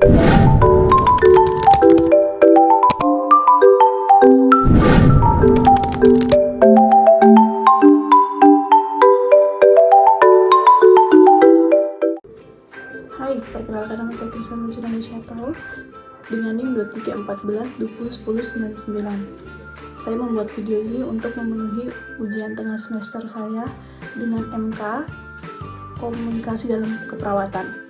Hai, perkenalkan nama saya Krisna Indonesia Tahu dengan NIM 2314201099. Saya membuat video ini untuk memenuhi ujian tengah semester saya dengan MK Komunikasi dalam Keperawatan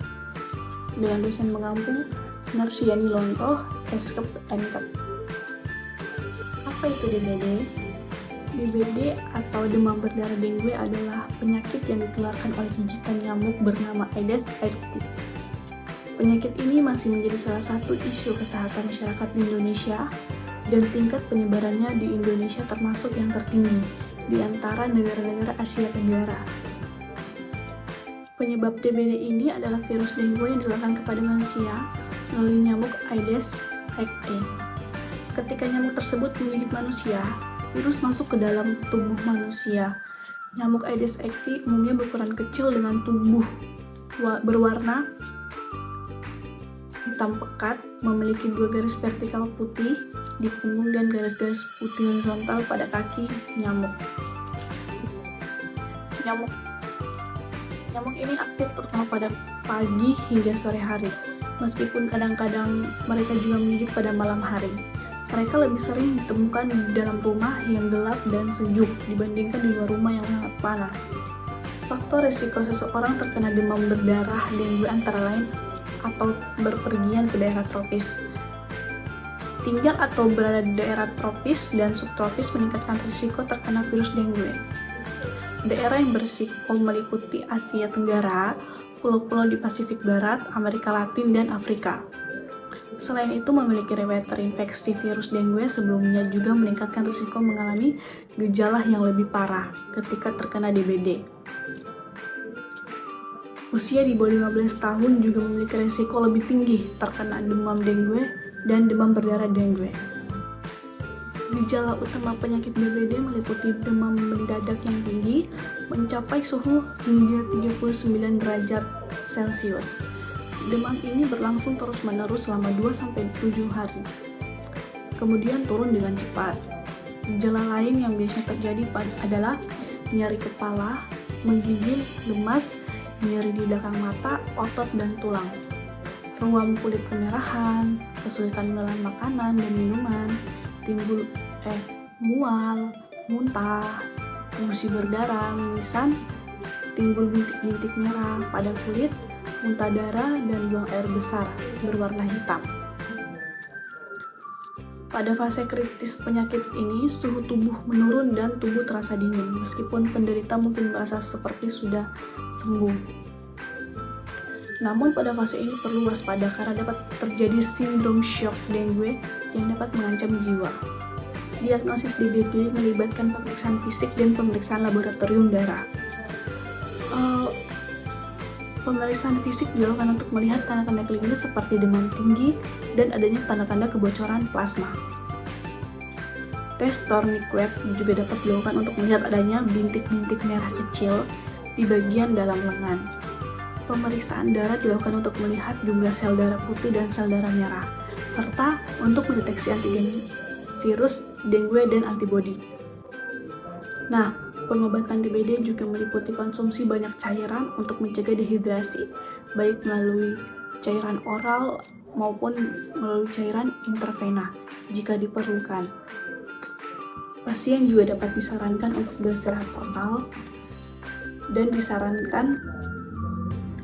dengan dosen pengampu Narsiani Lontoh, Eskep NKEP. Apa itu DBD? DBD atau demam berdarah dengue adalah penyakit yang ditularkan oleh gigitan nyamuk bernama Aedes aegypti. Penyakit ini masih menjadi salah satu isu kesehatan masyarakat di Indonesia dan tingkat penyebarannya di Indonesia termasuk yang tertinggi di antara negara-negara Asia Tenggara. Penyebab DBD ini adalah virus dengue yang dilakukan kepada manusia melalui nyamuk Aedes aegypti. Ketika nyamuk tersebut menggigit manusia, virus masuk ke dalam tubuh manusia. Nyamuk Aedes aegypti umumnya berukuran kecil dengan tubuh berwarna hitam pekat, memiliki 2 garis vertikal putih di punggung dan garis-garis putih horizontal pada kaki nyamuk. Nyamuk ini aktif terutama pada pagi hingga sore hari, meskipun kadang-kadang mereka juga menggigit pada malam hari. Mereka lebih sering ditemukan di dalam rumah yang gelap dan sejuk dibandingkan di luar rumah yang sangat panas. Faktor risiko seseorang terkena demam berdarah dengue antara lain atau berpergian ke daerah tropis. Tinggal atau berada di daerah tropis dan subtropis meningkatkan risiko terkena virus dengue. Daerah yang berisiko meliputi Asia Tenggara, pulau-pulau di Pasifik Barat, Amerika Latin, dan Afrika. Selain itu, memiliki riwayat terinfeksi virus dengue sebelumnya juga meningkatkan risiko mengalami gejala yang lebih parah ketika terkena DBD. Usia di bawah 15 tahun juga memiliki risiko lebih tinggi terkena demam dengue dan demam berdarah dengue. Gejala utama penyakit DBD meliputi demam mendadak yang tinggi, mencapai suhu hingga 39 derajat Celcius. Demam ini berlangsung terus-menerus selama 2-7 hari. Kemudian turun dengan cepat. Gejala lain yang biasanya terjadi adalah nyeri kepala, menggigil, lemas, nyeri di belakang mata, otot, dan tulang. Ruam kulit kemerahan, kesulitan menelan makanan dan minuman, timbul mual, muntah, gusi berdarah, mimisan, timbul bintik-bintik merah pada kulit, muntah darah, dan buang air besar berwarna hitam. Pada fase kritis penyakit ini, suhu tubuh menurun dan tubuh terasa dingin, meskipun penderita mungkin merasa seperti sudah sembuh. Namun pada fase ini perlu waspada karena dapat terjadi sindrom shock dengue yang dapat mengancam jiwa. Diagnosis DBD melibatkan pemeriksaan fisik dan pemeriksaan laboratorium darah. Pemeriksaan fisik dilakukan untuk melihat tanda-tanda klinis seperti demam tinggi dan adanya tanda-tanda kebocoran plasma. Tes tourniquet juga dapat dilakukan untuk melihat adanya bintik-bintik merah kecil di bagian dalam lengan. Pemeriksaan darah dilakukan untuk melihat jumlah sel darah putih dan sel darah merah, serta untuk mendeteksi antigen virus dengue dan antibodi. Nah, pengobatan DBD juga meliputi konsumsi banyak cairan untuk mencegah dehidrasi, baik melalui cairan oral maupun melalui cairan intravena jika diperlukan. Pasien juga dapat disarankan untuk beristirahat total dan disarankan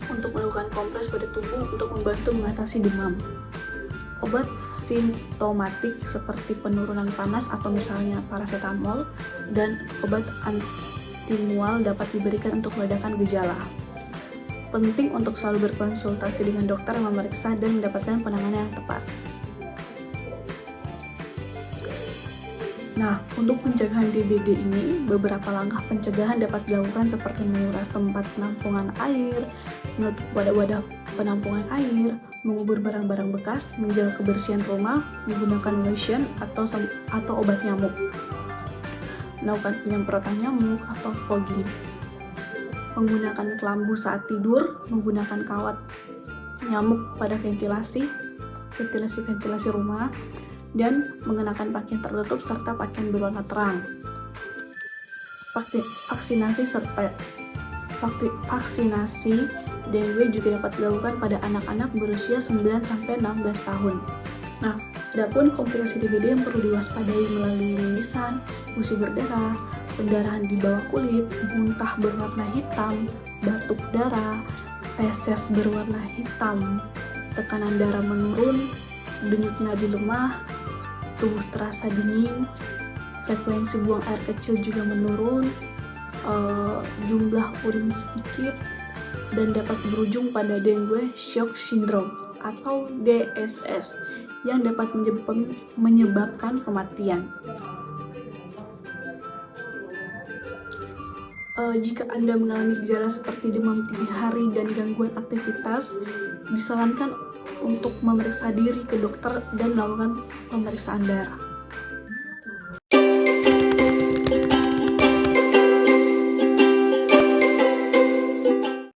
untuk melakukan kompres pada tubuh untuk membantu mengatasi demam. Obat simptomatik seperti penurunan panas atau misalnya paracetamol dan obat antimual dapat diberikan untuk meredakan gejala. Penting untuk selalu berkonsultasi dengan dokter yang memeriksa dan mendapatkan penanganan yang tepat. Nah, untuk pencegahan DBD ini, beberapa langkah pencegahan dapat dilakukan seperti menguras tempat penampungan air, menutup wadah-wadah penampungan air, mengubur barang-barang bekas, menjaga kebersihan rumah, menggunakan lotion atau obat nyamuk, melakukan penyemprotan nyamuk atau fogging, menggunakan kelambu saat tidur, menggunakan kawat nyamuk pada ventilasi rumah, dan mengenakan pakaian tertutup serta pakaian berwarna terang. Vaksinasi dengue juga dapat dilakukan pada anak-anak berusia 9-16 tahun. Nah, adapun komplikasi DBD yang perlu diwaspadai melalui mimisan, gusi berdarah, pendarahan di bawah kulit, muntah berwarna hitam, batuk darah, feses berwarna hitam, tekanan darah menurun, denyut nadi lemah, tubuh terasa dingin, frekuensi buang air kecil juga menurun, jumlah urin sedikit, dan dapat berujung pada dengue shock syndrome atau DSS yang dapat menyebabkan kematian. Jika Anda mengalami gejala seperti demam tinggi hari dan gangguan aktivitas, disarankan untuk memeriksa diri ke dokter dan melakukan pemeriksaan darah.